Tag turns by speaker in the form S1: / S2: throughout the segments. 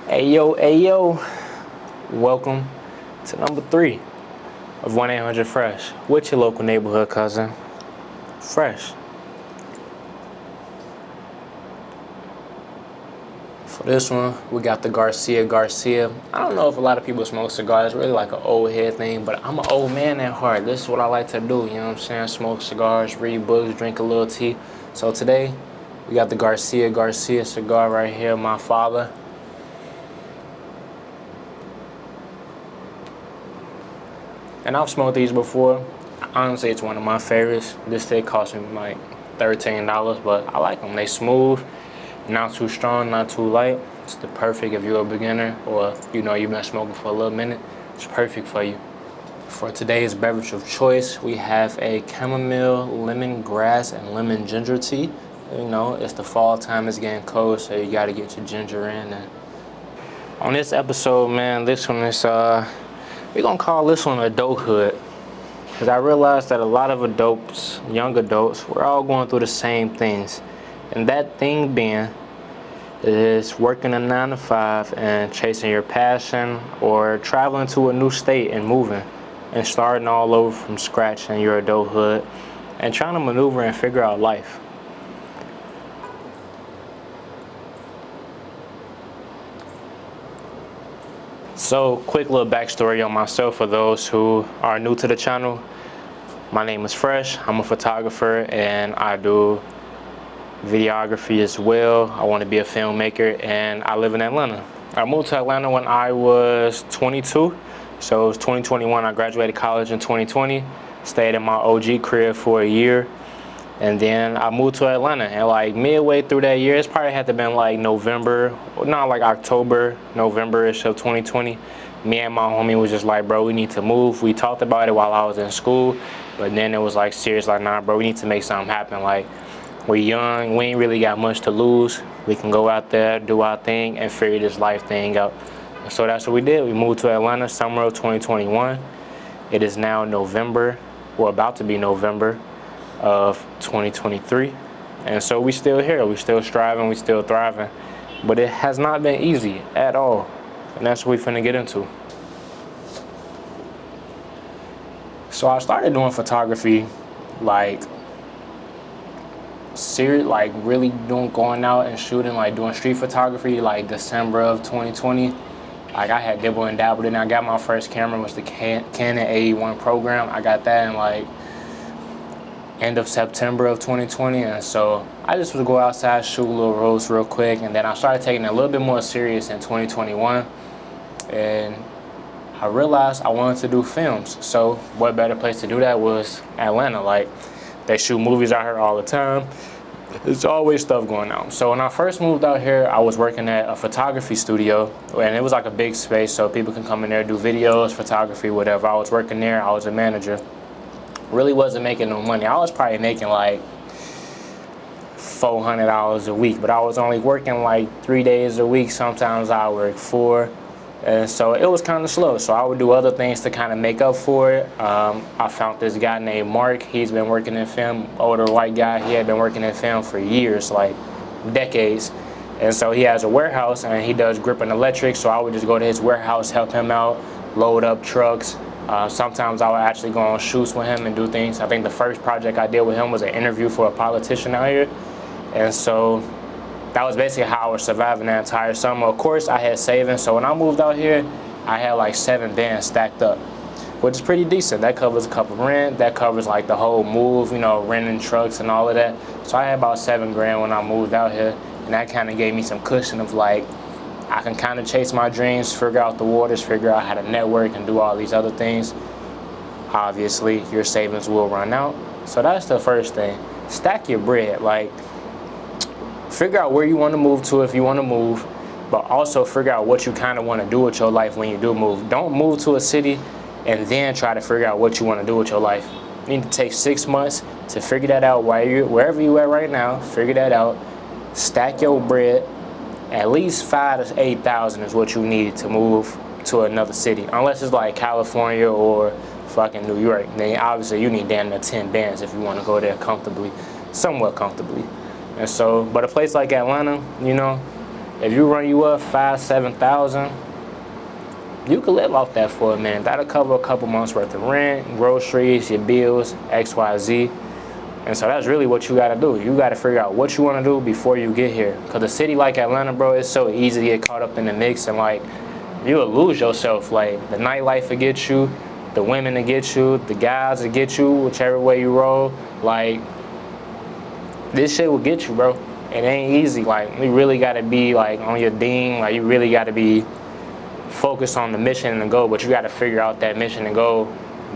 S1: Hey yo, welcome to number 3 of 1-800-FRESH with your local neighborhood cousin, Fresh. For this one, we got the Garcia. I don't know if a lot of people smoke cigars, it's really like an old head thing, but I'm an old man at heart. This is what I like to do, you know what I'm saying? Smoke cigars, read books, drink a little tea. So today, we got the Garcia cigar right here, my father. And I've smoked these before. Honestly, it's one of my favorites. This stick cost me like $13, but I like them. They smooth, not too strong, not too light. It's the perfect if you're a beginner or you've been smoking for a little minute. It's perfect for you. For today's beverage of choice, we have a chamomile, lemongrass, and lemon ginger tea. You know, it's the fall time, it's getting cold, so you gotta get your ginger in. And on this episode, man, this one is we're gonna call this one Adulthood. Because I realized that a lot of adults, young adults, we're all going through the same things. And that thing being is working a 9 to 5 and chasing your passion, or traveling to a new state and moving and starting all over from scratch in your adulthood and trying to maneuver and figure out life. So, quick little backstory on myself for those who are new to the channel. My name is Fresh. I'm a photographer and I do videography as well. I want to be a filmmaker and I live in Atlanta. I moved to Atlanta when I was 22. So it was 2021. I graduated college in 2020. Stayed in my OG crib for a year. And then I moved to Atlanta, and like midway through that year, it's probably had to been like November, not like October, November-ish of 2020. Me and my homie was just like, bro, we need to move. We talked about it while I was in school, but then it was like serious, like, nah, bro, we need to make something happen. Like, we're young, we ain't really got much to lose. We can go out there, do our thing, and figure this life thing out. So that's what we did. We moved to Atlanta summer of 2021. It is now November, or about to be November of 2023, and so we still here, we still striving, we still thriving, but it has not been easy at all, and that's what we finna get into. So I started doing photography like really going out and shooting, like doing street photography like December of 2020. Like I had dibbled and dabbled in it. I got my first camera, was the Canon 81 program. I got that in like end of September of 2020, and so I just would go outside, shoot little roads real quick, and then I started taking it a little bit more serious in 2021, and I realized I wanted to do films. So what better place to do that was Atlanta. Like, they shoot movies out here all the time. There's always stuff going on. So when I first moved out here, I was working at a photography studio, and it was like a big space so people can come in there, do videos, photography, whatever. I was working there, I was a manager. Really wasn't making no money. I was probably making like $400 a week, but I was only working like 3 days a week. Sometimes I work 4, and so it was kind of slow. So I would do other things to kind of make up for it. I found this guy named Mark. He's been working in film, older white guy. He had been working in film for years, like decades. And so he has a warehouse and he does grip and electric. So I would just go to his warehouse, help him out, load up trucks. Sometimes I would actually go on shoots with him and do things. I think the first project I did with him was an interview for a politician out here. And so that was basically how I was surviving that entire summer. Of course, I had savings. So when I moved out here, I had like 7 bands stacked up, which is pretty decent. That covers a couple rent. That covers like the whole move, renting trucks and all of that. So I had about 7 grand when I moved out here. And that kind of gave me some cushion of like, I can kind of chase my dreams, figure out the waters, figure out how to network and do all these other things. Obviously, your savings will run out. So that's the first thing. Stack your bread. Like, figure out where you want to move to if you want to move, but also figure out what you kind of want to do with your life when you do move. Don't move to a city and then try to figure out what you want to do with your life. You need to take 6 months to figure that out wherever you at right now. Figure that out. Stack your bread. At least 5,000 to 8,000 is what you need to move to another city, unless it's like California or fucking New York. Then obviously you need damn near 10 bands if you want to go there comfortably, somewhat comfortably. And so, but a place like Atlanta, if you run you up 5,000-7,000, you can live off that for a minute. That'll cover a couple months worth of rent, groceries, your bills, XYZ. And so that's really what you gotta do. You gotta figure out what you wanna do before you get here. Cause a city like Atlanta, bro, it's so easy to get caught up in the mix, and like, you'll lose yourself. Like, the nightlife will get you, the women will get you, the guys will get you, whichever way you roll. Like, this shit will get you, bro. It ain't easy. Like, you really gotta be like on your ding. Like, you really gotta be focused on the mission and the goal, but you gotta figure out that mission and goal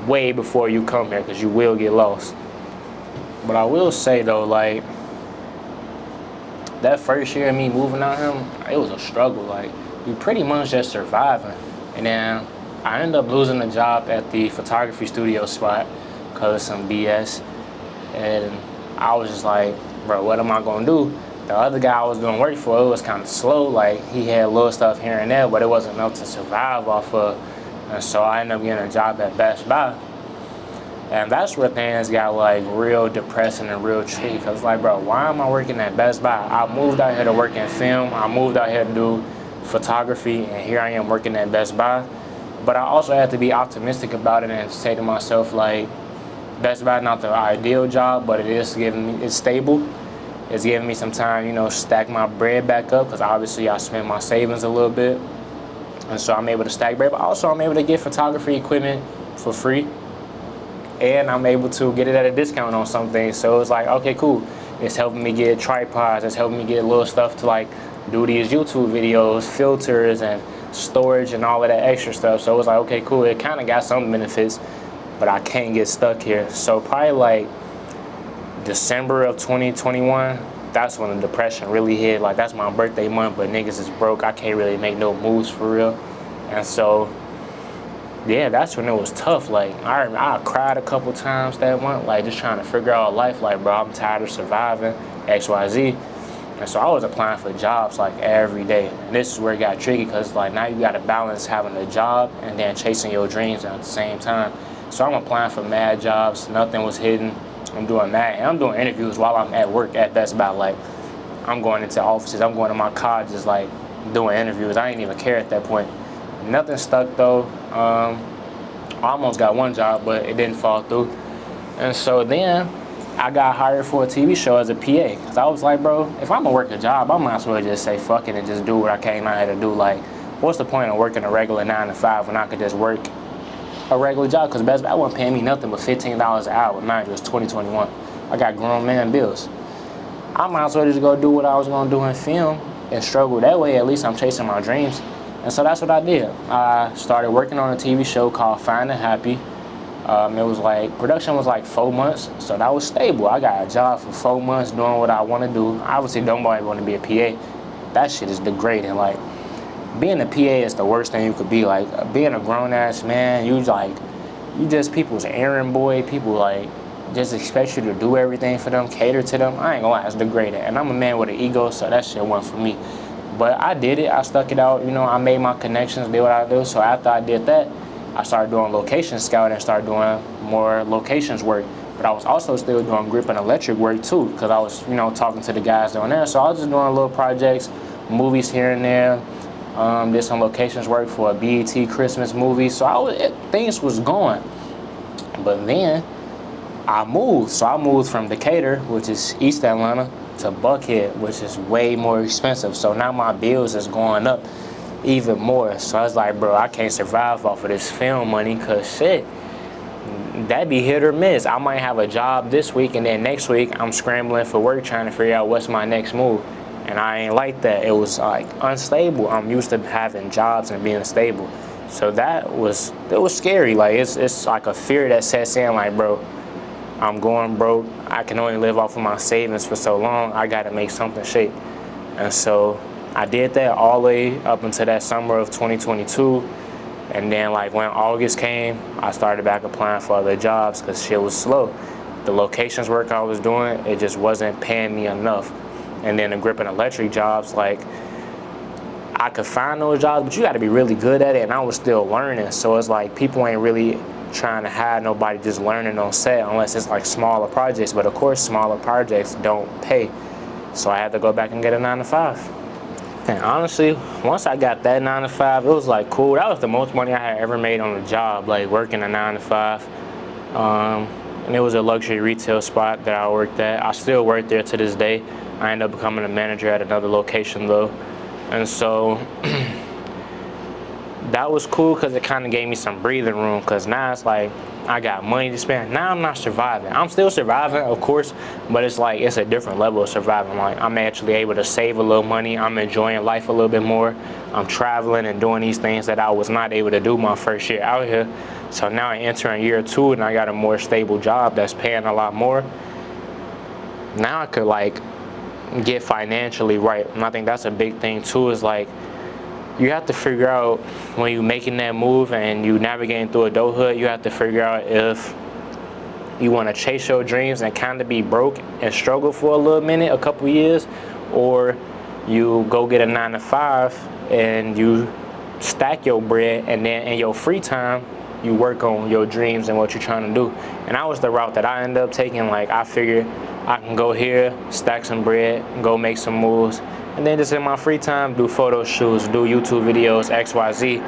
S1: way before you come here, cause you will get lost. But I will say though, like, that first year of me moving out here, it was a struggle. Like, you pretty much just surviving. And then I ended up losing the job at the photography studio spot because of some BS. And I was just like, bro, what am I gonna do? The other guy I was doing work for, it was kind of slow. Like, he had little stuff here and there, but it wasn't enough to survive off of. And so I ended up getting a job at Best Buy. And that's where things got like real depressing and real tricky. Cause like, bro, why am I working at Best Buy? I moved out here to work in film. I moved out here to do photography, and here I am working at Best Buy. But I also had to be optimistic about it and say to myself, like, Best Buy not the ideal job, but it is giving me, it's stable. It's giving me some time, you know, stack my bread back up, because obviously I spent my savings a little bit. And so I'm able to stack bread, but also I'm able to get photography equipment for free. And I'm able to get it at a discount on some things. So it's like, okay, cool. It's helping me get tripods. It's helping me get little stuff to like do these YouTube videos, filters and storage and all of that extra stuff. So it was like, okay, cool. It kind of got some benefits, but I can't get stuck here. So probably like December of 2021, that's when the depression really hit. Like, that's my birthday month, but niggas is broke. I can't really make no moves for real. And so, yeah, that's when it was tough. Like, I cried a couple times that month, like, just trying to figure out life. Like, bro, I'm tired of surviving, XYZ. And so I was applying for jobs, like, every day. And this is where it got tricky, because, like, now you got to balance having a job and then chasing your dreams at the same time. So I'm applying for mad jobs. Nothing was hidden. I'm doing mad. And I'm doing interviews while I'm at work at Best Buy. Like, I'm going into offices. I'm going to my colleges, like, doing interviews. I didn't even care at that point. Nothing stuck though. I almost got one job, but it didn't fall through. And so then I got hired for a TV show as a PA. Cause I was like, bro, if I'm gonna work a job, I might as well just say fuck it and just do what I came out here to do. Like, what's the point of working a regular 9 to 5 when I could just work a regular job? Cause Best Buy wasn't paying me nothing but $15 an hour. Mind you, it was 2021. I got grown man bills. I might as well just go do what I was gonna do in film and struggle that way. At least I'm chasing my dreams. And so that's what I did. I started working on a TV show called Fine and Happy. It was like, production was like 4 months, so that was stable. I got a job for 4 months doing what I want to do. Obviously, nobody want to be a PA. That shit is degrading. Like, being a PA is the worst thing you could be. Like, being a grown-ass man, you just people's errand boy. People, like, just expect you to do everything for them, cater to them. I ain't gonna lie, it's degrading. And I'm a man with an ego, so that shit wasn't for me. But I did it. I stuck it out. You know, I made my connections, did what I do. So after I did that, I started doing location scouting and started doing more locations work. But I was also still doing grip and electric work too, because I was, you know, talking to the guys down there. So I was just doing little projects, movies here and there. Did some locations work for a BET Christmas movie. So things was going. But then I moved. So I moved from Decatur, which is East Atlanta, to Buckhead, which is way more expensive. So now my bills is going up even more. So I was like, bro, I can't survive off of this film money, cause shit, that'd be hit or miss. I might have a job this week, and then next week I'm scrambling for work trying to figure out what's my next move. And I ain't like that. It was like unstable. I'm used to having jobs and being stable. So it was scary. Like, it's like a fear that sets in, like, bro, I'm going broke. I can only live off of my savings for so long. I gotta make something shake. And so I did that all the way up until that summer of 2022. And then, like, when August came, I started back applying for other jobs because shit was slow. The locations work I was doing, it just wasn't paying me enough. And then the grip and electric jobs, like, I could find those jobs, but you gotta be really good at it, and I was still learning. So it's like, people ain't really trying to hire nobody just learning on set unless it's like smaller projects. But of course, smaller projects don't pay. So I had to go back and get a 9 to 5. And honestly, once I got that 9 to 5, it was like cool. That was the most money I had ever made on a job, like working a 9 to 5. And it was a luxury retail spot that I worked at. I still work there to this day. I ended up becoming a manager at another location though. And so that was cool because it kind of gave me some breathing room, because now it's like I got money to spend. Now I'm not surviving. I'm still surviving, of course, but it's like it's a different level of surviving. Like I'm actually able to save a little money. I'm enjoying life a little bit more. I'm traveling and doing these things that I was not able to do my first year out here. So now I enter in year 2 and I got a more stable job that's paying a lot more. Now I could like get financially right. And I think that's a big thing too, is like you have to figure out when you're making that move and you navigating through adulthood, you have to figure out if you want to chase your dreams and kind of be broke and struggle for a little minute, a couple years, or you go get a 9 to 5 and you stack your bread, and then in your free time you work on your dreams and what you're trying to do. And that was the route that I ended up taking. Like I figured I can go here, stack some bread, go make some moves, and then just in my free time do photo shoots, do YouTube videos, XYZ.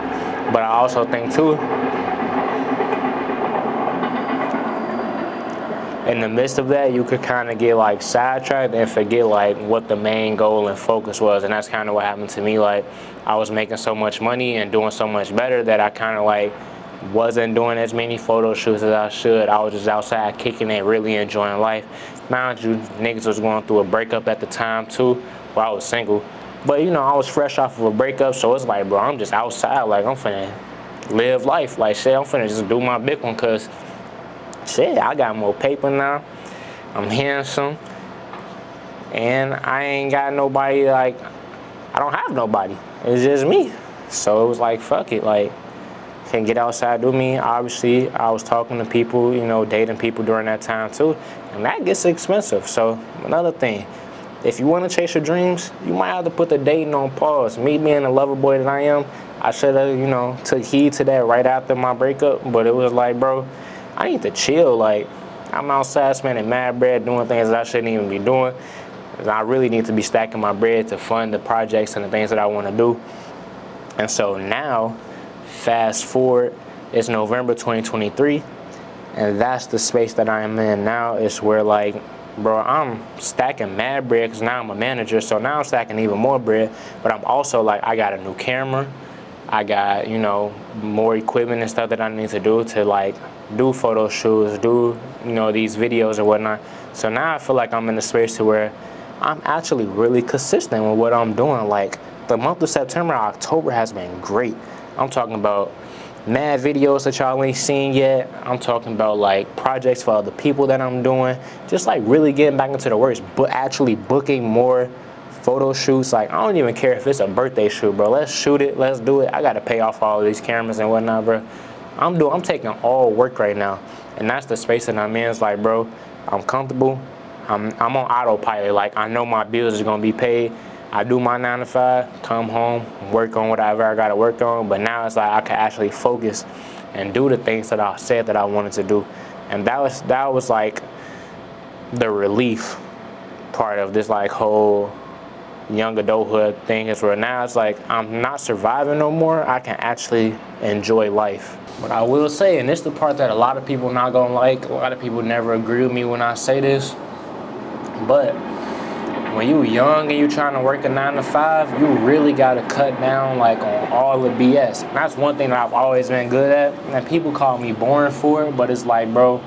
S1: But I also think too, in the midst of that, you could kind of get like sidetracked and forget like what the main goal and focus was. And that's kind of what happened to me. Like I was making so much money and doing so much better that I kind of like wasn't doing as many photo shoots as I should. I was just outside kicking it, really enjoying life. Mind you, niggas was going through a breakup at the time too, while I was single. But you know, I was fresh off of a breakup, so it's like, bro, I'm just outside, like I'm finna live life. Like shit, I'm finna just do my big one, cause shit, I got more paper now. I'm handsome, and I ain't got nobody. Like I don't have nobody. It's just me. So it was like, fuck it, like can get outside, do me. Obviously, I was talking to people, you know, dating people during that time too, and that gets expensive. So another thing, if you want to chase your dreams, you might have to put the dating on pause. Me being the lover boy that I am, I should have, you know, took heed to that right after my breakup. But it was like, bro, I need to chill. Like I'm outside spending mad bread doing things that I shouldn't even be doing. I really need to be stacking my bread to fund the projects and the things that I want to do. And so now, fast forward, it's November 2023, and that's the space that I am in now. It's where like, bro, I'm stacking mad bread because now I'm a manager, so now I'm stacking even more bread. But I'm also like, I got a new camera, I got, you know, more equipment and stuff that I need to do to like do photo shoots, do, you know, these videos and whatnot. So now I feel like I'm in a space to where I'm actually really consistent with what I'm doing. Like the month of September, October has been great. I'm talking about mad videos that y'all ain't seen yet. I'm talking about like projects for other people that I'm doing. Just like really getting back into the works, but actually booking more photo shoots. Like I don't even care if it's a birthday shoot, bro. Let's shoot it, let's do it. I gotta pay off all of these cameras and whatnot, bro. I'm taking all work right now. And that's the space that I'm in. It's like, bro, I'm comfortable. I'm on autopilot. Like I know my bills are gonna be paid. I do my 9 to 5, come home, work on whatever I gotta work on. But now it's like I can actually focus and do the things that I said that I wanted to do. And that was like the relief part of this like whole young adulthood thing, is where now it's like I'm not surviving no more. I can actually enjoy life. But I will say, and this is the part that a lot of people not gonna like, a lot of people never agree with me when I say this, but when you young and you trying to work a 9 to 5, you really gotta cut down like on all the BS. And that's one thing that I've always been good at. And people call me boring for it, but it's like, bro,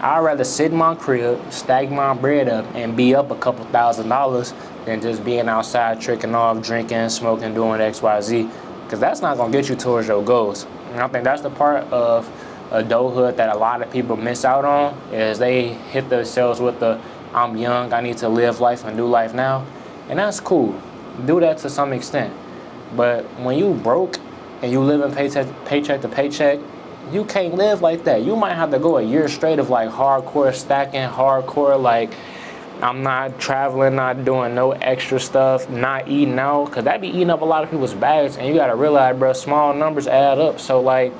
S1: I'd rather sit in my crib, stack my bread up, and be up a couple $1,000s than just being outside tricking off, drinking, smoking, doing XYZ. Because that's not gonna get you towards your goals. And I think that's the part of adulthood that a lot of people miss out on, is they hit themselves with the, I'm young, I need to live life and do life now. And that's cool. Do that to some extent. But when you broke and you living paycheck to paycheck, you can't live like that. You might have to go a year straight of like hardcore stacking, hardcore like I'm not traveling, not doing no extra stuff, not eating out, because that be eating up a lot of people's bags. And you got to realize, bro, small numbers add up. So like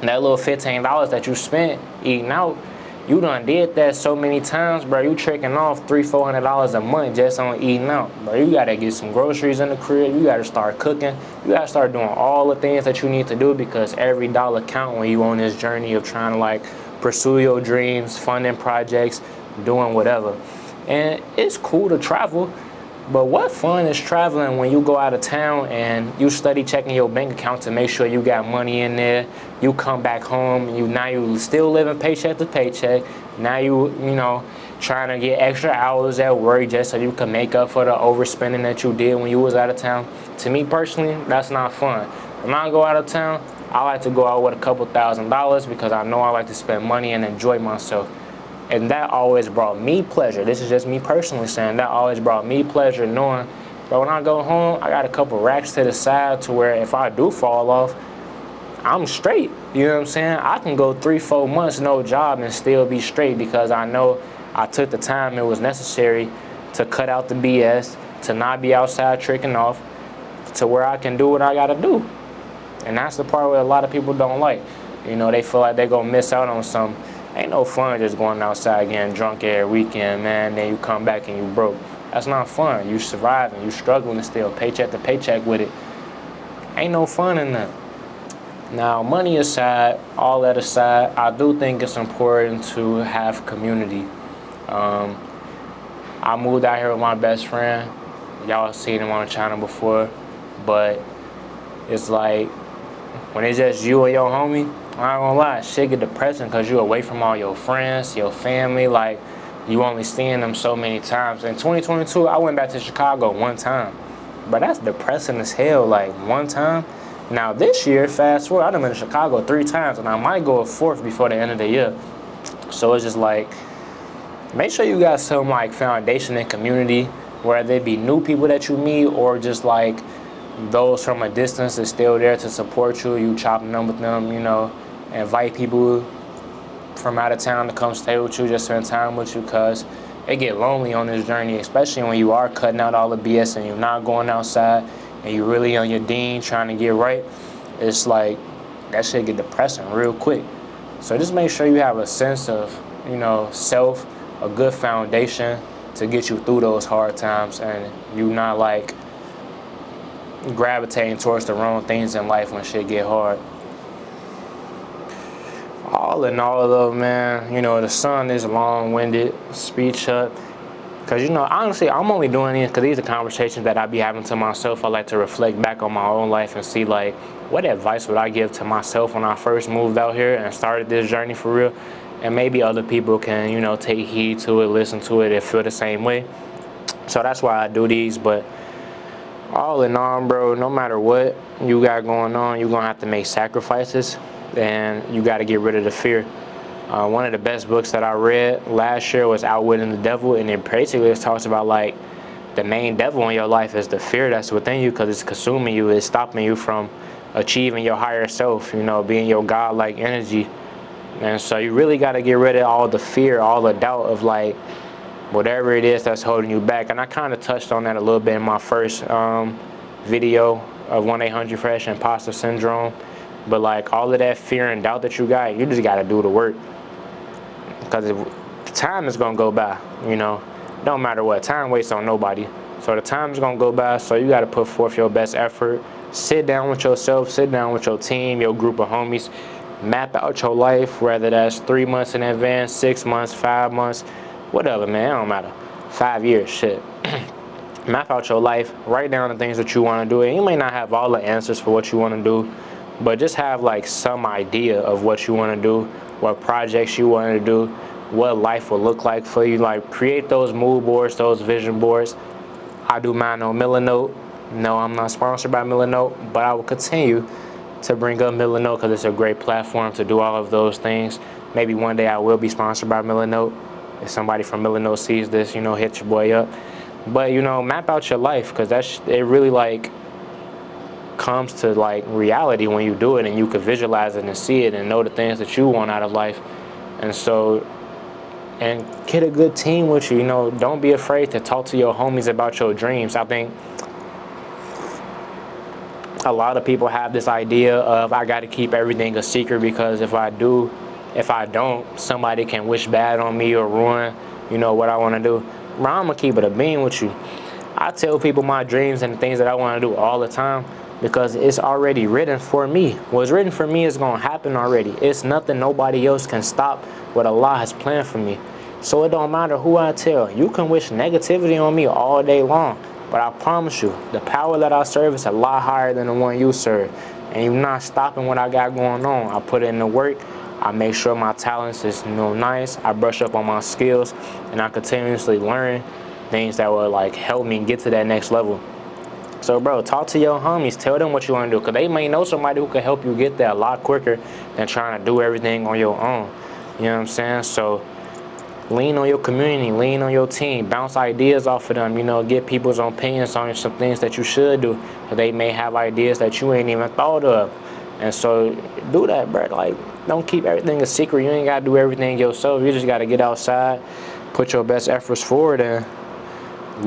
S1: that little $15 that you spent eating out, You done did that so many times, bro. You tricking off $300-400 a month just on eating out, bro. You gotta get some groceries in the crib. You gotta start cooking. You gotta start doing all the things that you need to do, because every dollar count when you on this journey of trying to like pursue your dreams, funding projects, doing whatever. And it's cool to travel, but what fun is traveling when you go out of town and you study checking your bank account to make sure you got money in there. You come back home, you still living paycheck to paycheck. Now you trying to get extra hours at work just so you can make up for the overspending that you did when you was out of town. To me personally, that's not fun. When I go out of town, I like to go out with a couple $1,000s, because I know I like to spend money and enjoy myself. And that always brought me pleasure. This is just me personally saying, that always brought me pleasure, knowing that when I go home, I got a couple racks to the side to where if I do fall off, I'm straight. You know what I'm saying? I can go 3-4 months no job and still be straight, because I know I took the time it was necessary to cut out the BS, to not be outside tricking off, to where I can do what I gotta do. And that's the part where a lot of people don't like. They feel like they're gonna miss out on something. Ain't no fun just going outside getting drunk every weekend, man. Then you come back and you broke. That's not fun. You surviving, you struggling still, paycheck to paycheck with it. Ain't no fun in that. Now, money aside, all that aside, I do think it's important to have community. I moved out here with my best friend. Y'all seen him on the channel before, but it's like when it's just you and your homie, I ain't gonna lie, shit get depressing, because you away from all your friends, your family, like you only seeing them so many times. In 2022, I went back to Chicago one time, but that's depressing as hell, like one time. Now this year, fast forward, I've been to Chicago 3 times, and I might go a 4th before the end of the year. So it's just like, make sure you got some like foundation and community, whether it be new people that you meet or just like those from a distance is still there to support you. You chopping them with them, invite people from out of town to come stay with you, just spend time with you, because it get lonely on this journey, especially when you are cutting out all the BS and you're not going outside and you're really on your dean trying to get right. It's like that shit get depressing real quick. So just make sure you have a sense of self, a good foundation to get you through those hard times, and you not like gravitating towards the wrong things in life when shit get hard. All in all though, man, the sun is long-winded, speech up. Because, honestly, I'm only doing this because these are conversations that I be having to myself. I like to reflect back on my own life and see, like, what advice would I give to myself when I first moved out here and started this journey for real. And maybe other people can, take heed to it, listen to it, and feel the same way. So that's why I do these. But all in all, bro, no matter what you got going on, you're going to have to make sacrifices. And you got to get rid of the fear. One of the best books that I read last year was Outwitting the Devil, and it basically talks about like the main devil in your life is the fear that's within you, because it's consuming you, it's stopping you from achieving your higher self, being your godlike energy. And so you really got to get rid of all the fear, all the doubt of like whatever it is that's holding you back. And I kind of touched on that a little bit in my first video of 1-800-FRESH Imposter Syndrome. But like all of that fear and doubt that you got, you just got to do the work. Because time is going to go by, Don't matter what. Time waits on nobody. So the time is going to go by, so you got to put forth your best effort. Sit down with yourself, sit down with your team, your group of homies. Map out your life, whether that's 3 months in advance, 6 months, 5 months, whatever, man. It don't matter. 5 years, shit. Map out your life. Write down the things that you want to do. And you may not have all the answers for what you want to do, but just have like some idea of what you want to do, what projects you want to do, what life will look like for you. Like create those mood boards, those vision boards. I do mine on Milanote. No, I'm not sponsored by Milanote, but I will continue to bring up Milanote because it's a great platform to do all of those things. Maybe one day I will be sponsored by Milanote. If somebody from Milanote sees this, hit your boy up. But map out your life, because it really like comes to like reality when you do it, and you can visualize it and see it and know the things that you want out of life. And so, and get a good team with you. Don't be afraid to talk to your homies about your dreams. I think a lot of people have this idea of I got to keep everything a secret, because if I do, if I don't, somebody can wish bad on me or ruin, what I want to do. Bro, I'm gonna keep it a bean with you. I tell people my dreams and the things that I want to do all the time because it's already written for me. What's written for me is gonna happen already. It's nothing nobody else can stop what Allah has planned for me. So it don't matter who I tell. You can wish negativity on me all day long, but I promise you, the power that I serve is a lot higher than the one you serve. And you're not stopping what I got going on. I put in the work. I make sure my talents is nice. I brush up on my skills, and I continuously learn things that will like help me get to that next level. So bro, talk to your homies. Tell them what you want to do, because they may know somebody who can help you get there a lot quicker than trying to do everything on your own. You know what I'm saying? So lean on your community, lean on your team, bounce ideas off of them, get people's opinions on some things that you should do. They may have ideas that you ain't even thought of. And so do that, bro. Like, don't keep everything a secret. You ain't got to do everything yourself. You just got to get outside, put your best efforts forward, and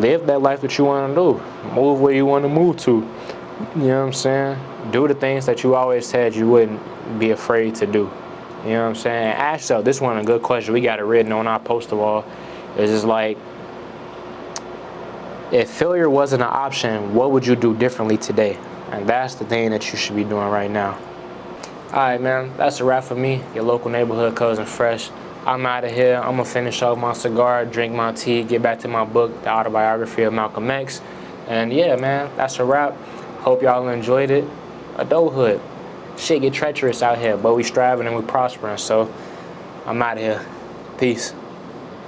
S1: live that life that you want to do. Move where you want to move to. You know what I'm saying? Do the things that you always said you wouldn't be afraid to do. You know what I'm saying? Ask yourself, this one a good question. We got it written on our poster wall. It's just like, if failure wasn't an option, what would you do differently today? And that's the thing that you should be doing right now. Alright, man, that's a wrap for me, your local neighborhood cousin Fresh. I'm out of here. I'm going to finish off my cigar, drink my tea, get back to my book, The Autobiography of Malcolm X. And yeah, man, that's a wrap. Hope y'all enjoyed it. Adulthood. Shit get treacherous out here, but we striving and we prospering. So I'm out of here. Peace.